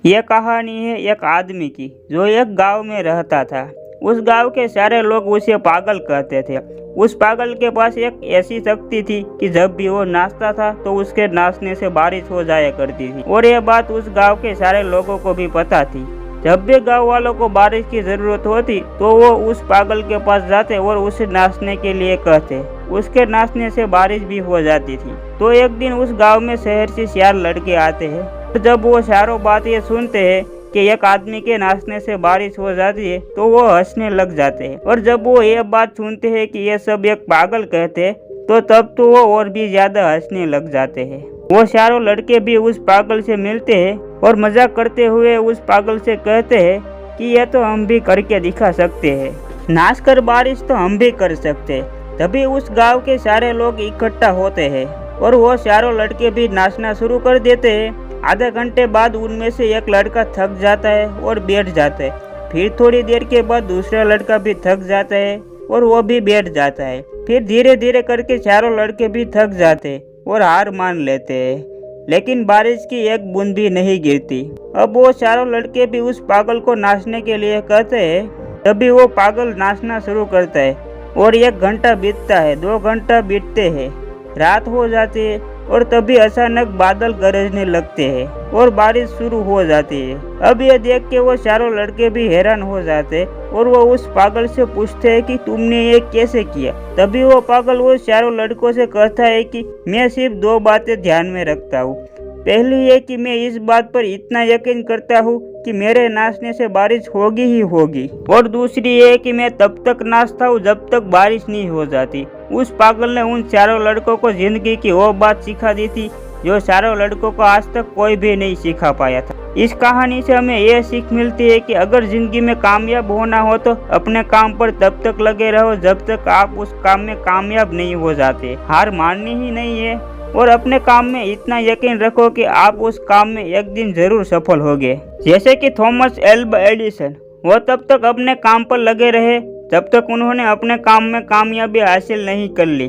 यह कहानी है एक आदमी की जो एक गांव में रहता था। उस गांव के सारे लोग उसे पागल कहते थे। उस पागल के पास एक ऐसी शक्ति थी कि जब भी वो नाचता था तो उसके नाचने से बारिश हो जाया करती थी। और यह बात उस गांव के सारे लोगों को भी पता थी। जब भी गांव वालों को बारिश की जरूरत होती तो वो उस पागल के पास जाते और उसे नाचने के लिए कहते। उसके नाचने से बारिश भी हो जाती थी। तो एक दिन उस गांव में शहर से 4 लड़के आते हैं। जब वो चारों बात ये सुनते हैं कि एक आदमी के नाचने से बारिश हो जाती है तो वो हंसने लग जाते हैं। और जब वो ये बात सुनते हैं कि ये सब एक पागल कहते हैं तो तब तो वो और भी ज्यादा हंसने लग जाते हैं। वो चारों लड़के भी उस पागल से मिलते हैं और मजाक करते हुए उस पागल से कहते हैं कि यह तो हम भी करके दिखा सकते हैं, नाच कर बारिश तो हम भी कर सकते हैं। तभी उस गांव के सारे लोग इकट्ठा होते हैं और वो चारों लड़के भी नाचना शुरू कर देते हैं। आधे घंटे बाद उनमें से एक लड़का थक जाता है और बैठ जाता है। फिर थोड़ी देर के बाद दूसरा लड़का भी थक जाता है और वो भी बैठ जाता है। फिर धीरे धीरे करके चारों लड़के भी थक जाते हैं और हार मान लेते हैं। लेकिन बारिश की एक बूंद भी नहीं गिरती। अब वो चारों लड़के भी उस पागल को नाचने के लिए कहते हैं। तभी वो पागल नाचना शुरू करता है और 1 घंटा बीतता है, 2 घंटा बीतते हैं, रात हो जाती है और तभी अचानक बादल गरजने लगते हैं और बारिश शुरू हो जाती है। अब ये देख के वो चारों लड़के भी हैरान हो जाते और वो उस पागल से पूछते हैं कि तुमने ये कैसे किया। तभी वो पागल वो चारों लड़कों से कहता है कि मैं सिर्फ 2 बातें ध्यान में रखता हूँ। पहली ये कि मैं इस बात पर इतना यकीन करता हूँ कि मेरे नाचने से बारिश होगी ही होगी, और दूसरी ये कि मैं तब तक नाचता हूँ जब तक बारिश नहीं हो जाती। उस पागल ने उन चारों लड़कों को जिंदगी की वो बात सिखा दी थी जो चारों लड़कों को आज तक कोई भी नहीं सिखा पाया था। इस कहानी से हमें यह सीख मिलती है कि अगर जिंदगी में कामयाब होना हो तो अपने काम पर तब तक लगे रहो जब तक आप उस काम में कामयाब नहीं हो जाते। हार माननी ही नहीं है और अपने काम में इतना यकीन रखो कि आप उस काम में एक दिन जरूर सफल होगे। जैसे कि थॉमस एल्वा एडिसन, वो तब तक अपने काम पर लगे रहे जब तक उन्होंने अपने काम में कामयाबी हासिल नहीं कर ली।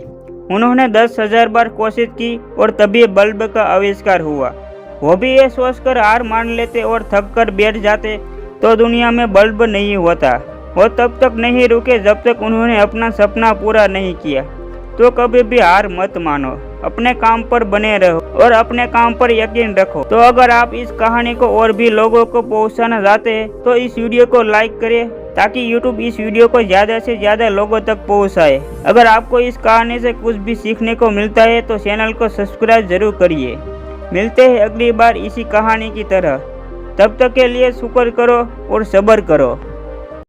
उन्होंने 10,000 बार कोशिश की और तभी बल्ब का आविष्कार हुआ। वो भी ये सोचकर हार मान लेते और थक कर बैठ जाते तो दुनिया में बल्ब नहीं होता। वो तब तक नहीं रुके जब तक उन्होंने अपना सपना पूरा नहीं किया। तो कभी भी हार मत मानो, अपने काम पर बने रहो और अपने काम पर यकीन रखो। तो अगर आप इस कहानी को और भी लोगों को पहुंचाना चाहते हैं तो इस वीडियो को लाइक करें ताकि YouTube इस वीडियो को ज़्यादा से ज़्यादा लोगों तक पहुंचाए। अगर आपको इस कहानी से कुछ भी सीखने को मिलता है तो चैनल को सब्सक्राइब जरूर करिए। मिलते हैं अगली बार इसी कहानी की तरह। तब तक के लिए शुक्र करो और सब्र करो।